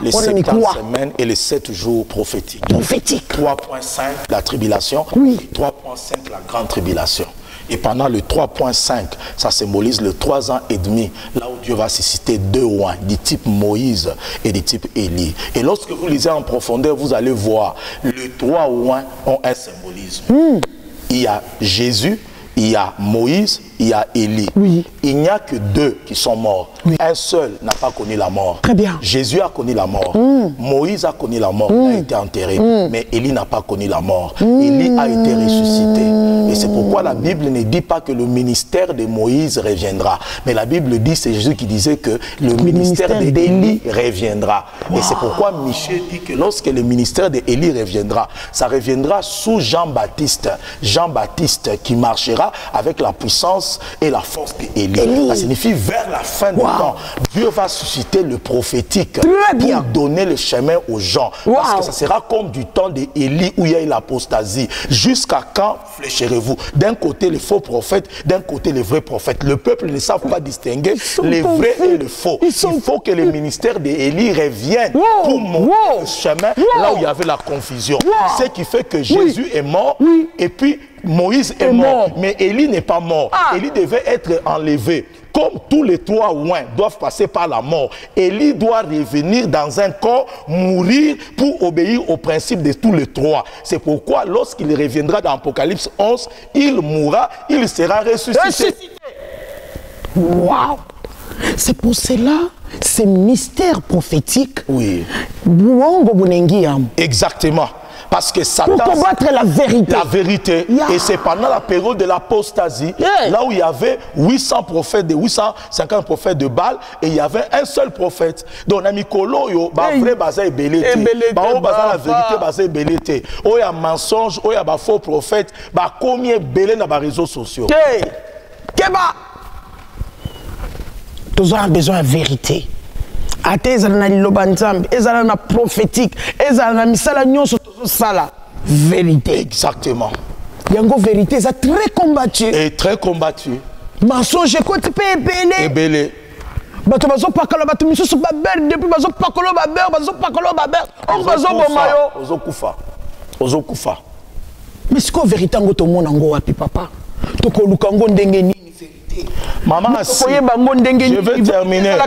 Les 70 semaines et les 7 jours prophétiques. 3.5 la tribulation, 3.5 la grande tribulation. Et pendant le 3.5, ça symbolise le 3 ans et demi, là où Dieu va susciter 2 rois, du type Moïse et du type Élie. Et lorsque vous lisez en profondeur, vous allez voir, les 3 rois ont un symbolisme. Il y a Jésus, il y a Moïse, il y a Élie. Il n'y a que 2 qui sont morts. Un seul n'a pas connu la mort. Très bien. Jésus a connu la mort. Moïse a connu la mort. Il a été enterré. Mais Élie n'a pas connu la mort. Élie a été ressuscité. Et c'est pourquoi la Bible ne dit pas que le ministère de Moïse reviendra. Mais la Bible dit, c'est Jésus qui disait que le ministère d'Élie reviendra. Et c'est pourquoi Michel dit que lorsque le ministère d'Élie reviendra, ça reviendra sous Jean-Baptiste. Jean-Baptiste qui marchera avec la puissance et la force d'Élie. Ça signifie vers la fin du temps, Dieu va susciter le prophétique pour donner le chemin aux gens. Parce que ça sera comme du temps d'Élie où il y a eu l'apostasie. Jusqu'à quand fléchirez-vous? D'un côté les faux prophètes, d'un côté les vrais prophètes. Le peuple ne savent pas distinguer les vrais et les faux. Il faut que le ministère d'Élie revienne pour montrer le chemin là où il y avait la confusion. Ce qui fait que Jésus est mort et puis Moïse est mort, mais Élie n'est pas mort. Élie devait être enlevé. Comme tous les trois oints doivent passer par la mort, Élie doit revenir dans un corps, mourir pour obéir au principe de tous les trois. C'est pourquoi lorsqu'il reviendra dans Apocalypse 11, il mourra, il sera ressuscité. Waouh! C'est pour cela, ces mystères prophétiques. Oui. Exactement. Parce que Satan... Pour combattre la vérité. La vérité. Et c'est pendant la période de l'apostasie, là où il y avait 800 prophètes, 850 prophètes de Baal, et il y avait un seul prophète. Donc, Namikolo, vrai bazar est belé. La vérité bazar est belé. Il y a mensonge, il y a faux prophètes, combien belé dans les réseaux sociaux. Nous avons besoin de vérité. Prophétique, vérité. Exactement. Yango vérité, c'est très combattu. Et très combattu. Mensonge, écoute, tu peux ébeler. Ébeler. Bato bazo pakala bato misusu babel depuis bazo pakolo babel on bazo bomayo ozokufa. Mais c'est quoi vérité ngo to mona ngo wapi papa? To ko lukango ndenge nini vérité? Maman, si je vais terminer.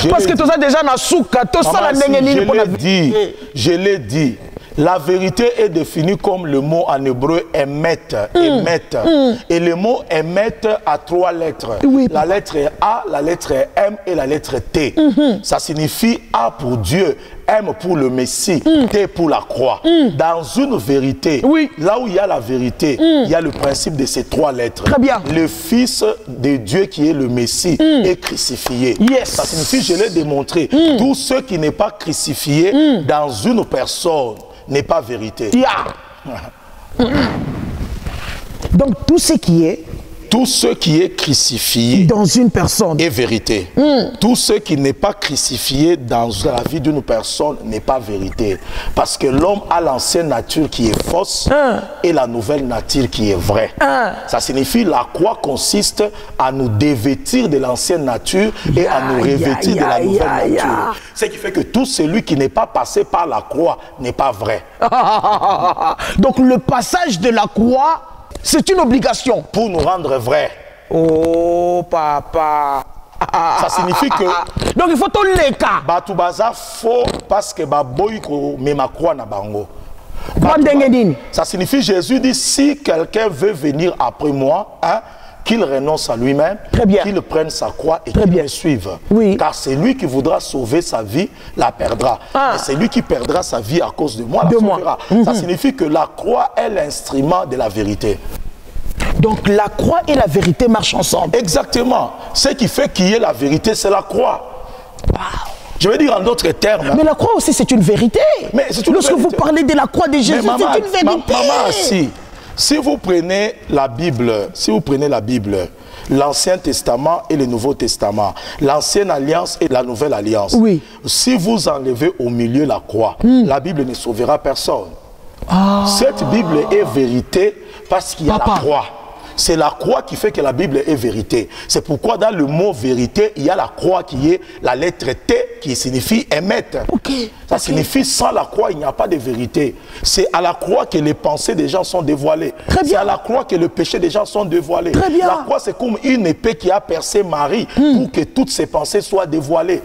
Parce que tout ça déjà na souka, tout ça la ndenge nini pour la vérité. Je l'ai dit. La vérité est définie comme le mot en hébreu émet. Et le mot émet a 3 lettres. Oui, la lettre A, la lettre M et la lettre T. Ça signifie A pour Dieu, M pour le Messie, T pour la croix. Dans une vérité, là où il y a la vérité, il y a le principe de ces 3 lettres. Très bien. Le Fils de Dieu qui est le Messie est crucifié. Ça signifie, je l'ai démontré, tout ce qui n'est pas crucifié dans une personne n'est pas vérité. Donc tout ce qui est crucifié dans une personne est vérité. Tout ce qui n'est pas crucifié dans la vie d'une personne n'est pas vérité. Parce que l'homme a l'ancienne nature qui est fausse et la nouvelle nature qui est vraie. Ça signifie la croix consiste à nous dévêtir de l'ancienne nature et à nous revêtir de la nouvelle nature. Ce qui fait que tout celui qui n'est pas passé par la croix n'est pas vrai. Donc le passage de la croix, c'est une obligation. Pour nous rendre vrais. Oh, papa. Ça signifie que... Donc il faut tout les cas. Batoubaza faux parce que baboyko me ma croix na bango. Ça signifie, Jésus dit, si quelqu'un veut venir après moi, qu'il renonce à lui-même, qu'il prenne sa croix et qu'il me suive. Car c'est lui qui voudra sauver sa vie, la perdra. Et c'est lui qui perdra sa vie à cause de moi, la sauvera. Ça signifie que la croix est l'instrument de la vérité. Donc la croix et la vérité marchent ensemble. Exactement. Ce qui fait qu'il y ait la vérité, c'est la croix. Je veux dire en d'autres termes. Mais la croix aussi, c'est une vérité. Mais lorsque vous parlez de la croix de Jésus, c'est une vérité. Maman, si vous prenez la Bible, l'Ancien Testament et le Nouveau Testament, l'Ancienne Alliance et la Nouvelle Alliance, si vous enlevez au milieu la croix, la Bible ne sauvera personne. Cette Bible est vérité parce qu'il y a la croix. C'est la croix qui fait que la Bible est vérité. C'est pourquoi dans le mot vérité, il y a la croix qui est la lettre T qui signifie émettre. Ça signifie sans la croix, il n'y a pas de vérité. C'est à la croix que les pensées des gens sont dévoilées. C'est à la croix que le péché des gens sont dévoilés. La croix, c'est comme une épée qui a percé Marie pour que toutes ses pensées soient dévoilées.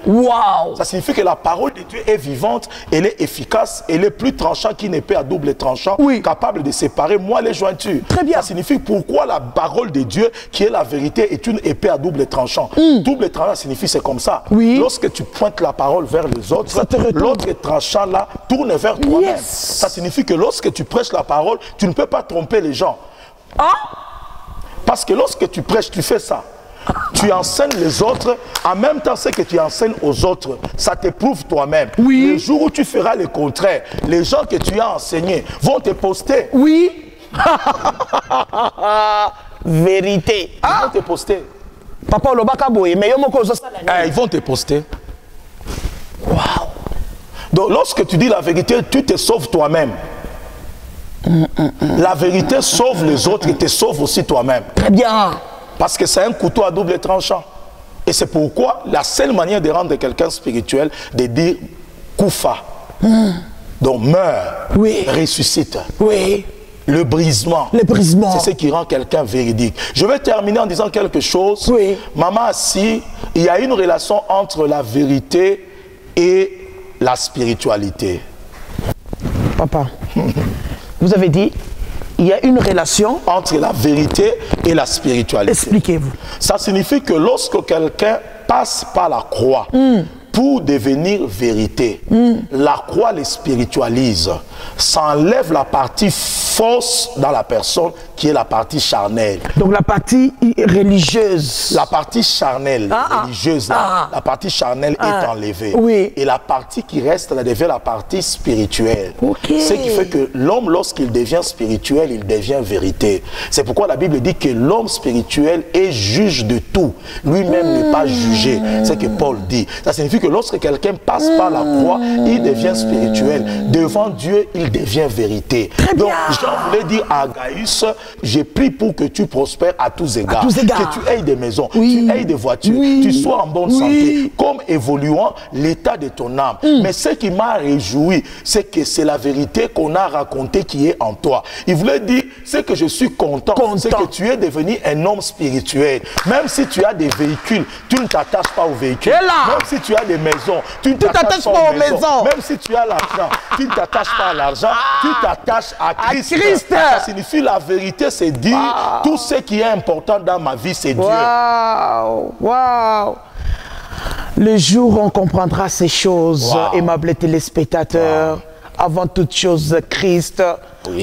Ça signifie que la parole de Dieu est vivante, elle est efficace, elle est plus tranchante qu'une épée à double tranchant, capable de séparer moi les jointures. Ça signifie pourquoi la parole de Dieu, qui est la vérité, est une épée à double tranchant. Double tranchant signifie c'est comme ça. Lorsque tu pointes la parole vers les autres, l'autre tranchant là tourne vers toi-même. Ça signifie que lorsque tu prêches la parole, tu ne peux pas tromper les gens. Parce que lorsque tu prêches, tu fais ça. Tu enseignes les autres, en même temps ce que tu enseignes aux autres, ça t'éprouve toi-même. Le jour où tu feras le contraire, les gens que tu as enseignés vont te poster. Vérité. Ils vont te poster. Papa Ils vont te poster. Donc lorsque tu dis la vérité, tu te sauves toi-même. La vérité sauve les autres et te sauve aussi toi-même. Très bien. Parce que c'est un couteau à double tranchant. Et c'est pourquoi la seule manière de rendre quelqu'un spirituel, de dire Koufa. Donc meurs, ressuscite. Le brisement. Le brisement. C'est ce qui rend quelqu'un véridique. Je vais terminer en disant quelque chose. Oui. Maman, si il y a une relation entre la vérité et la spiritualité. Papa, vous avez dit, il y a une relation entre la vérité et la spiritualité. Expliquez-vous. Ça signifie que lorsque quelqu'un passe par la croix pour devenir vérité, la croix les spiritualise. Ça enlève la partie fausse dans la personne qui est la partie charnelle. Donc la partie religieuse. La partie charnelle, religieuse, la partie charnelle est enlevée. Oui. Et la partie qui reste, elle devient la partie spirituelle. Okay. Ce qui fait que l'homme, lorsqu'il devient spirituel, il devient vérité. C'est pourquoi la Bible dit que l'homme spirituel est juge de tout. Lui-même n'est pas jugé. C'est ce que Paul dit. Ça signifie que lorsque quelqu'un passe par la croix, il devient spirituel. Devant Dieu, il devient vérité. Très bien. Donc, Jean voulait dire à Gaïus, j'ai pris pour que tu prospères à tous égards. Que tu aies des maisons, tu aies des voitures, tu sois en bonne santé, comme évoluant l'état de ton âme. Mais ce qui m'a réjoui, c'est que c'est la vérité qu'on a racontée qui est en toi. Il voulait dire, c'est que je suis content, c'est que tu es devenu un homme spirituel. Même si tu as des véhicules, tu ne t'attaches pas aux véhicules. Même si tu as des maisons, tu ne t'attaches pas aux maisons. Même si tu as l'argent, tu ne t'attaches pas à l'argent, tu t'attaches à Christ. Ça signifie la vérité, c'est dire tout ce qui est important dans ma vie, c'est Dieu. Waouh! Le jour où on comprendra ces choses, aimables téléspectateurs, avant toute chose, Christ,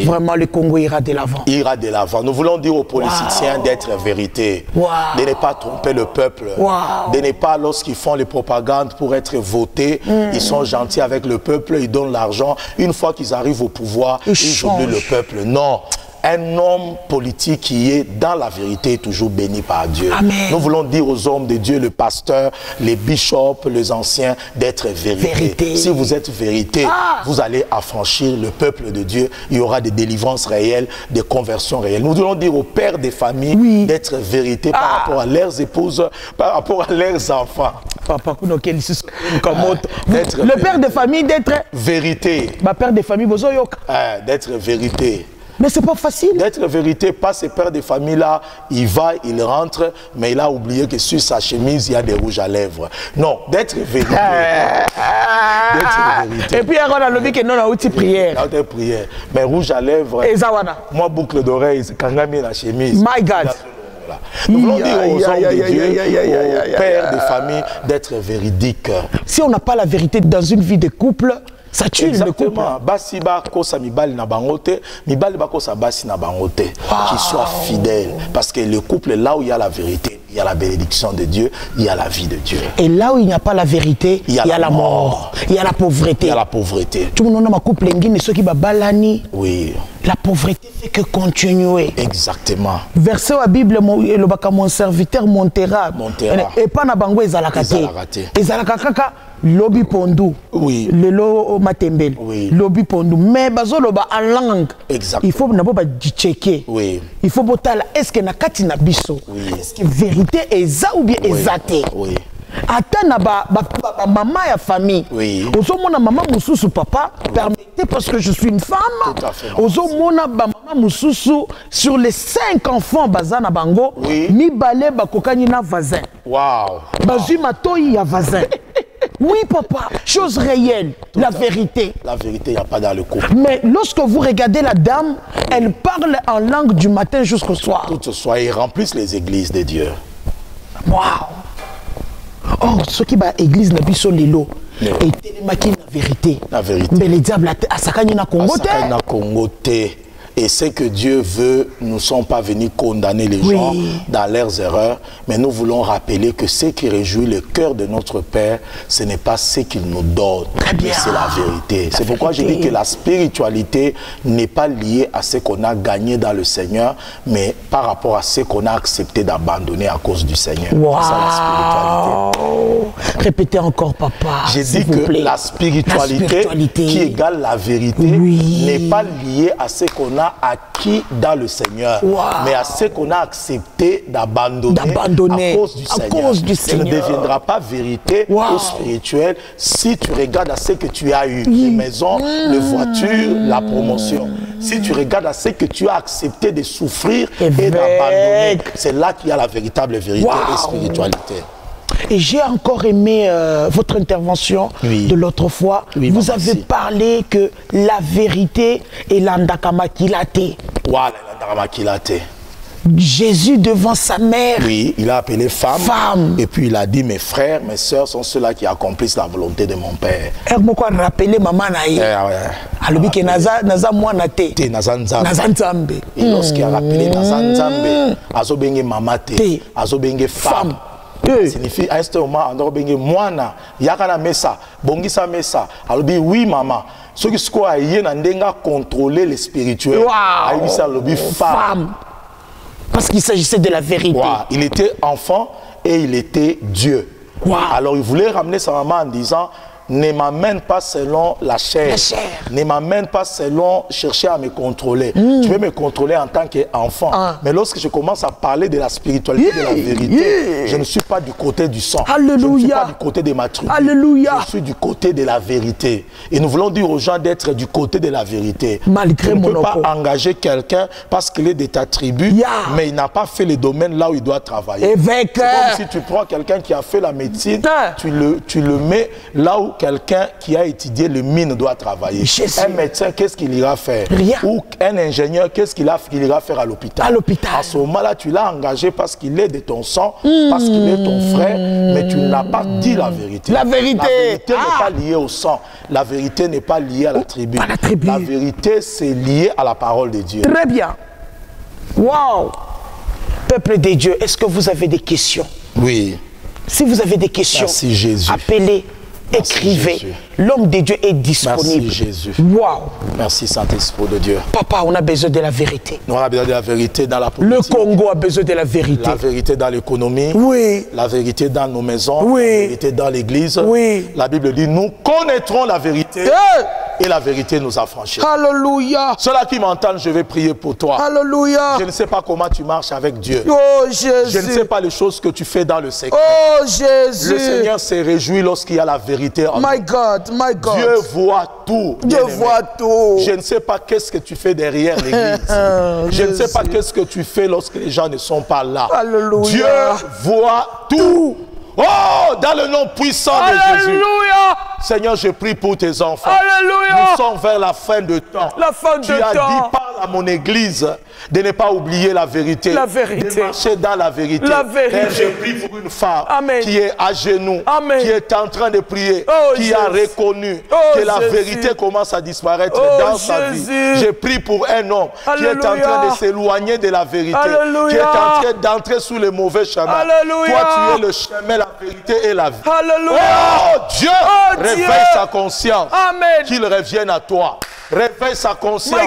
vraiment le Congo ira de l'avant. Ira de l'avant. Nous voulons dire aux politiciens d'être vérité, de ne pas tromper le peuple, de ne pas, lorsqu'ils font les propagandes pour être votés, ils sont gentils avec le peuple, ils donnent l'argent. Une fois qu'ils arrivent au pouvoir, ils oublient le peuple. Non. Un homme politique qui est dans la vérité est toujours béni par Dieu. Amen. Nous voulons dire aux hommes de Dieu, le pasteur, les bishops, les anciens, d'être vérité. Si vous êtes vérité, vous allez affranchir le peuple de Dieu. Il y aura des délivrances réelles, des conversions réelles. Nous voulons dire aux pères des familles d'être vérité par rapport à leurs épouses, par rapport à leurs enfants. Le père de famille d'être vérité. Ma père de famille, d'être vérité. Mais c'est pas facile. D'être vérité, pas ces pères de famille-là, il va, il rentre, mais il a oublié que sur sa chemise, il y a des rouges à lèvres. Non, d'être vérité. D'être vérité. Et puis, on a levé que non, on a outil prière. On a prière. Mais rouge à lèvres. Et Zawana. Moi, boucle d'oreille, quand j'ai mis la chemise. My God. Nous voulons dire aux hommes de Dieu, aux pères de famille, d'être véridiques. Si on n'a pas la vérité dans une vie de couple, ça tue le couple. Basi ba kosa mibali na bangote, mibali ba kosa basi na bangote. Qu'ils soient fidèles. Parce que le couple, là où il y a la vérité, il y a la bénédiction de Dieu, il y a la vie de Dieu. Et là où il n'y a pas la vérité, il y a la mort. Il y a la pauvreté. Il y a la pauvreté. Tout le monde a ma couple ngini, ceux qui babalani. Oui. La pauvreté fait que continuer. Exactement. Verset à la Bible, mon serviteur montera. Et pas na bango ezalakate. Ezalakaka. Lobby pondu. Oui. Le lo matembele. Oui. Lobby pondu. Mais bazolo ba en langue. Exactement. Il faut n'abo ba checker. Oui. Il faut botala. Est-ce que na kati na biso? Oui. Est-ce que vérité est ça ou bien exacté? Oui. Attends na ba maman ya famille. Oui. Ozo mona maman mususu papa. Permettez parce que je suis une femme. Tout à fait. Ozo mona ba maman mususu sur les 5 enfants bazana bango. Oui. Mi balé ba kokani na voisin. Wow. Bazui matoi ya voisin. Oui, papa, chose réelle, la vérité. La vérité, il n'y a pas dans le couple. Mais lorsque vous regardez la dame, elle parle en langue du matin jusqu'au soir. Tout ce soir, ils remplissent les églises de Dieu. Waouh! Oh, ce qui va à l'église, la biso lelo. Et télémaki la vérité. La vérité. Mais les diables, à Sakani na Congo. Et ce que Dieu veut, nous ne sommes pas venus condamner les gens dans leurs erreurs, mais nous voulons rappeler que ce qui réjouit le cœur de notre Père, ce n'est pas ce qu'il nous donne, mais c'est la vérité. C'est pourquoi je dis que la spiritualité n'est pas liée à ce qu'on a gagné dans le Seigneur, mais par rapport à ce qu'on a accepté d'abandonner à cause du Seigneur. Wow. C'est ça la spiritualité. Répétez encore, papa. J'ai dit que la spiritualité qui égale la vérité n'est pas liée à ce qu'on a acquis dans le Seigneur, mais à ce qu'on a accepté d'abandonner à cause du Seigneur. Tu ne deviendras pas vérité ou spirituel si tu regardes à ce que tu as eu, les maisons, les voitures, la promotion. Si tu regardes à ce que tu as accepté de souffrir et d'abandonner, c'est là qu'il y a la véritable vérité et spiritualité. Et j'ai encore aimé votre intervention de l'autre fois. Vous avez parlé que la vérité est l'andakama kilate. Voilà, l'andakama kilate. Jésus devant sa mère. Oui, il a appelé femme. Et puis il a dit, mes frères, mes sœurs sont ceux-là qui accomplissent la volonté de mon Père. Et lorsqu'il a rappelé Nazanzambe, azobenge mamate, azobenge femme. Ça signifie à ce moment, on a mwana, yakana mesa, bongisa mesa, alobi oui maman. Ce qui se quoi, il y a contrôler les spirituels. Femme. Parce qu'il s'agissait de la vérité. Il était enfant et il était Dieu. Alors il voulait ramener sa maman en disant, ne m'amène pas selon la chair. Ne m'amène pas selon chercher à me contrôler. Tu peux me contrôler en tant qu'enfant. Mais lorsque je commence à parler de la spiritualité, de la vérité, je ne suis pas du côté du sang. Je ne suis pas du côté de ma tribu. Je suis du côté de la vérité. Et nous voulons dire aux gens d'être du côté de la vérité. Malgré tu ne peux pas engager quelqu'un parce qu'il est de ta tribu, mais il n'a pas fait le domaine là où il doit travailler. C'est comme si tu prends quelqu'un qui a fait la médecine, tu le mets là où quelqu'un qui a étudié le mine doit travailler. Un médecin, qu'est-ce qu'il ira faire? Rien. Ou un ingénieur, qu'est-ce qu'il ira faire à l'hôpital? À ce moment-là, tu l'as engagé parce qu'il est de ton sang, parce qu'il est ton frère, mais tu n'as pas dit la vérité. La vérité n'est pas liée au sang. La vérité n'est pas liée à la tribu. La vérité, c'est lié à la parole de Dieu. Très bien. Wow. Peuple de Dieu, est-ce que vous avez des questions? Oui. Si vous avez des questions, merci Jésus. Appelez. Écrivez. L'homme de Dieu est disponible. Merci Jésus. Wow. Merci Saint-Esprit de Dieu. Papa, on a besoin de la vérité. On a besoin de la vérité dans la politique. Le Congo a besoin de la vérité. La vérité dans l'économie. Oui. La vérité dans nos maisons. Oui. La vérité dans l'église. Oui. La Bible dit, nous connaîtrons la vérité. Et la vérité nous affranchira. Alléluia. Ceux-là qui m'entendent, je vais prier pour toi. Alléluia. Je ne sais pas comment tu marches avec Dieu. Oh Jésus. Je ne sais pas les choses que tu fais dans le secret. Oh Jésus. Le Seigneur se réjouit lorsqu'il y a la vérité en My God, my God. Dieu voit tout. Dieu voit tout. Je ne sais pas qu'est-ce que tu fais derrière l'église. Je ne sais pas qu'est-ce que tu fais lorsque les gens ne sont pas là. Alléluia. Dieu voit tout. Oh, dans le nom puissant de Jésus. Alléluia. Seigneur, je prie pour tes enfants. Alléluia. Nous sommes vers la fin de temps. La fin de temps. Tu as dit, parle à mon église de ne pas oublier la vérité. La vérité. De marcher dans la vérité. La vérité. Et je prie pour une femme Amen. qui est à genoux, Amen. qui est en train de prier, oh, qui Jésus. a reconnu que la vérité commence à disparaître dans sa vie. Je prie pour un homme qui est en train de s'éloigner de la vérité, qui est en train d'entrer sous le mauvais chemin. Alléluia. Toi, tu es le chemin, la vérité et la vie. Alléluia. Oh Dieu, réveille sa conscience. Amen. Qu'il revienne à toi. Réveille sa conscience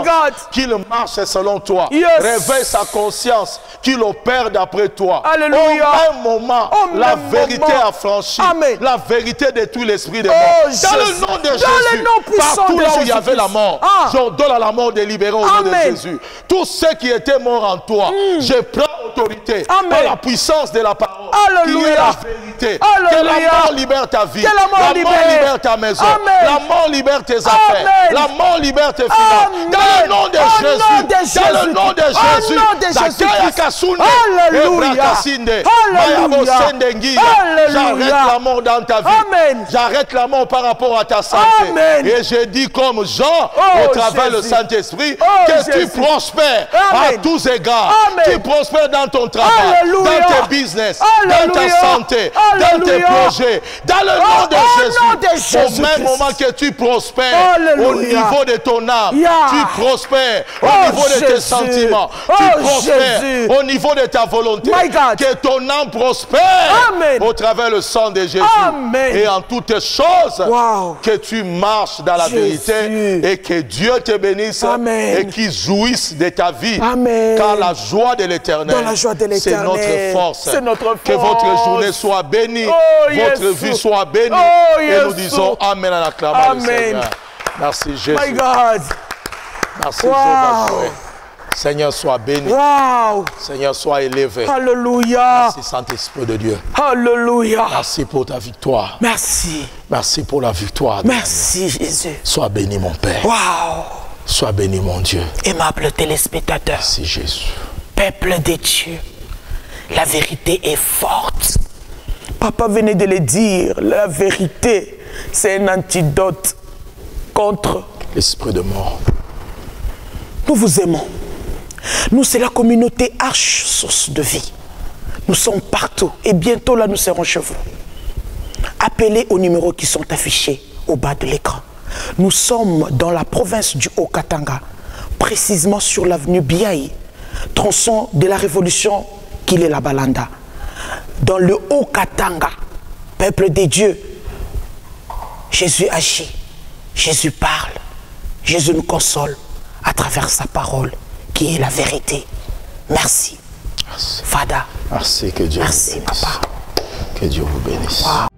qu'il marche selon toi. Réveille sa conscience qu'il opère d'après toi. Alléluia. Au même moment, la vérité a franchi. La vérité de tout l'esprit de mort. Dans le nom de Jésus, partout là où il y avait la mort, j'ordonne à la mort de libérer au nom de Jésus. Tous ceux qui étaient morts en toi, je prends autorité par la puissance de la parole. Alléluia. Qui est la vérité. Alléluia. Que la mort libère ta vie. Que la mort libère ta maison. La mort libère tes affaires. La mort libère tes finances. Dans le nom de Jésus. Dans le nom de Jésus. J'arrête la mort dans ta vie. J'arrête la mort par rapport à ta santé. Et je dis comme Jean, au travers du Saint-Esprit, que tu prospères à tous égards. Tu prospères dans ton travail, dans tes business, dans ta santé, dans tes projets. Dans le nom de Jésus. Au même moment que tu prospères au niveau de ton âme, tu prospères au niveau de tes sentiments, tu prospères au niveau de ta volonté, que ton âme prospère au travers le sang de Jésus. Et en toutes choses, que tu marches dans la vérité et que Dieu te bénisse et qu'il jouisse de ta vie. Car la joie de l'Éternel, c'est notre force. Que votre journée soit bénie, votre vie soit bénie. Et nous disons Amen en acclamant le Seigneur. Merci Jésus. My God. Merci Jésus. Seigneur, sois béni. Wow. Seigneur, sois élevé. Alléluia. Merci Saint-Esprit de Dieu. Alléluia. Merci pour ta victoire. Merci. Merci pour la victoire. Merci Jésus. Sois béni mon Père. Wow. Sois béni, mon Dieu. Aimable téléspectateur. Merci, Jésus. Peuple de Dieu, la vérité est forte. Papa venait de le dire, la vérité, c'est un antidote contre l'esprit de mort. Nous vous aimons. Nous, c'est la communauté Arche, source de vie. Nous sommes partout et bientôt là, nous serons chez vous. Appelez aux numéros qui sont affichés au bas de l'écran. Nous sommes dans la province du Haut-Katanga, précisément sur l'avenue Biaï, tronçon de la Révolution qu'il est la Balanda. Dans le Haut-Katanga, peuple des dieux, Jésus agit, Jésus parle, Jésus nous console à travers sa parole qui est la vérité. Merci. Merci. Fada. Merci, que Dieu Merci, vous bénisse. papa. Que Dieu vous bénisse. Wow.